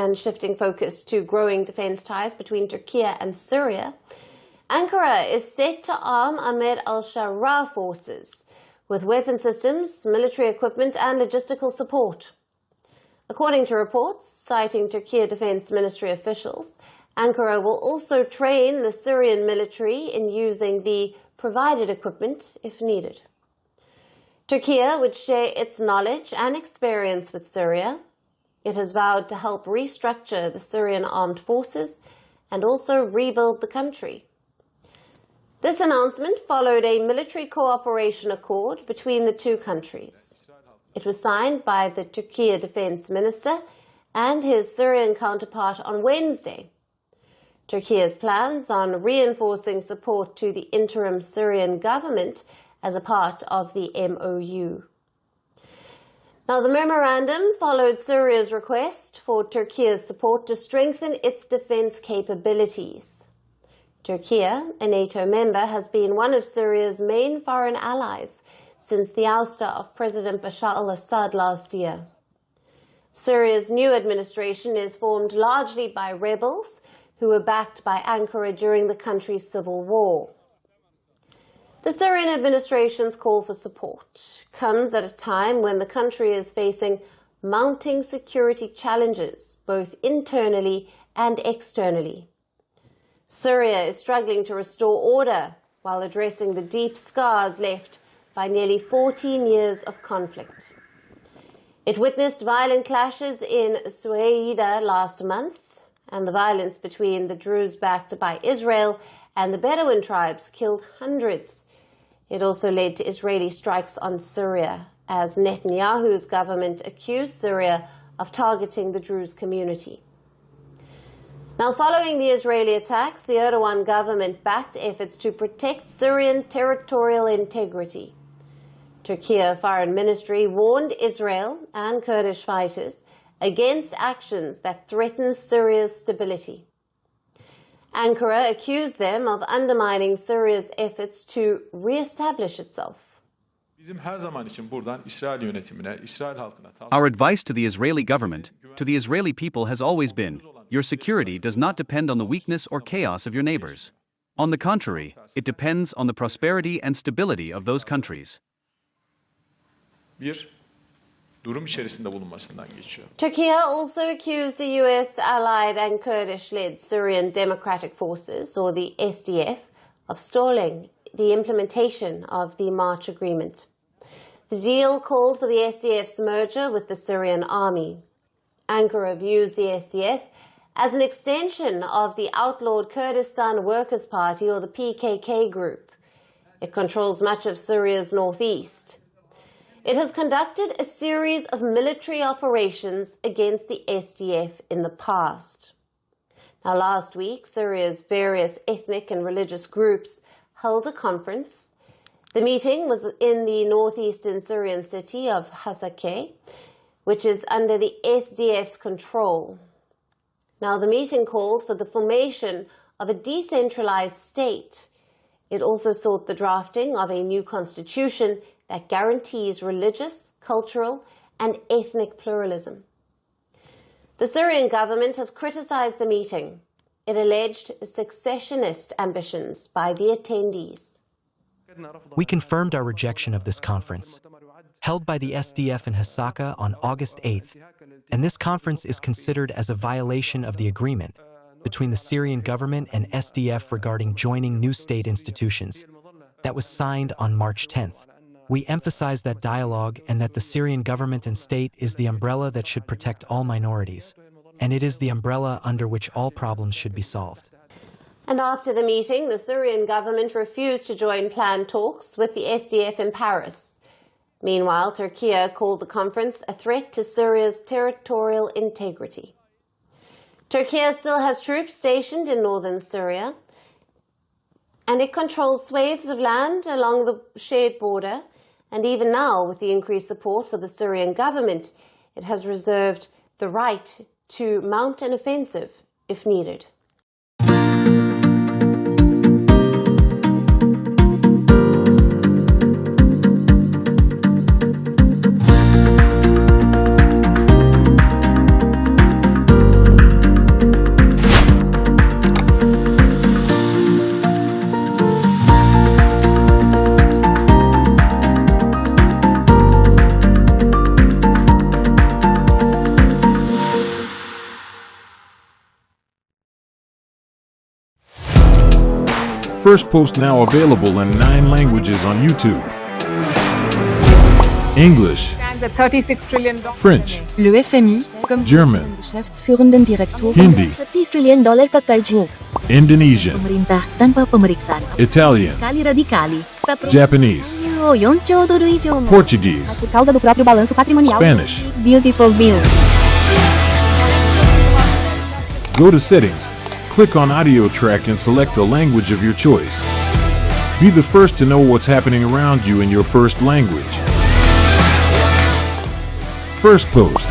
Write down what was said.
and shifting focus to growing defense ties between Turkey and Syria, Ankara is set to arm Ahmed Al-Sharaa forces with weapon systems, military equipment and logistical support. According to reports citing Turkey Defense Ministry officials, Ankara will also train the Syrian military in using the provided equipment if needed. Turkey would share its knowledge and experience with Syria. It has vowed to help restructure the Syrian armed forces and also rebuild the country. This announcement followed a military cooperation accord between the two countries. It was signed by the Turkey Defense Minister and his Syrian counterpart on Wednesday. Turkey's plans on reinforcing support to the interim Syrian government as a part of the MOU. Now, the memorandum followed Syria's request for Turkey's support to strengthen its defense capabilities. Turkey, a NATO member, has been one of Syria's main foreign allies since the ouster of President Bashar al-Assad last year. Syria's new administration is formed largely by rebels who were backed by Ankara during the country's civil war. The Syrian administration's call for support comes at a time when the country is facing mounting security challenges, both internally and externally. Syria is struggling to restore order while addressing the deep scars left by nearly 14 years of conflict. It witnessed violent clashes in Suaida last month, and the violence between the Druze backed by Israel and the Bedouin tribes killed hundreds. It also led to Israeli strikes on Syria, as Netanyahu's government accused Syria of targeting the Druze community. Now, following the Israeli attacks, the Erdogan government backed efforts to protect Syrian territorial integrity. Turkey's Foreign Ministry warned Israel and Kurdish fighters against actions that threaten Syria's stability. Ankara accused them of undermining Syria's efforts to re-establish itself. Our advice to the Israeli government, to the Israeli people has always been, your security does not depend on the weakness or chaos of your neighbors. On the contrary, it depends on the prosperity and stability of those countries. Turkey also accused the US allied and Kurdish-led Syrian Democratic Forces, or the SDF, of stalling the implementation of the March agreement. The deal called for the SDF's merger with the Syrian army. Ankara views the SDF as an extension of the outlawed Kurdistan Workers' Party, or the PKK group. It controls much of Syria's northeast. It has conducted a series of military operations against the SDF in the past. Now, last week, Syria's various ethnic and religious groups held a conference. The meeting was in the northeastern Syrian city of Hasakeh, which is under the SDF's control. Now, the meeting called for the formation of a decentralized state. It also sought the drafting of a new constitution that guarantees religious, cultural, and ethnic pluralism. The Syrian government has criticized the meeting. It alleged secessionist ambitions by the attendees. We confirmed our rejection of this conference, held by the SDF in Hasaka on August 8th, and this conference is considered as a violation of the agreement between the Syrian government and SDF regarding joining new state institutions that was signed on March 10th. We emphasize that dialogue and that the Syrian government and state is the umbrella that should protect all minorities, and it is the umbrella under which all problems should be solved. And after the meeting, the Syrian government refused to join planned talks with the SDF in Paris. Meanwhile, Turkey called the conference a threat to Syria's territorial integrity. Turkey still has troops stationed in northern Syria, and it controls swathes of land along the shared border. And even now, with the increased support for the Syrian government, it has reserved the right to mount an offensive if needed. Firstpost now available in 9 languages on YouTube. English, Stands at $36 trillion. French, Le FMI, comme German, Geschäftsführenden Direktoren, Hindi, $30 trillion ka कर्ज हो. Indonesian, Pemerintah tanpa pemeriksaan. Italian, Kali radikali. Japanese, 4兆ドル以上も Portuguese, por causa do próprio balanço patrimonial. Spanish. Beautiful bill. Go to Settings, click on Audio Track and select the language of your choice. Be the first to know what's happening around you in your first language. Firstpost.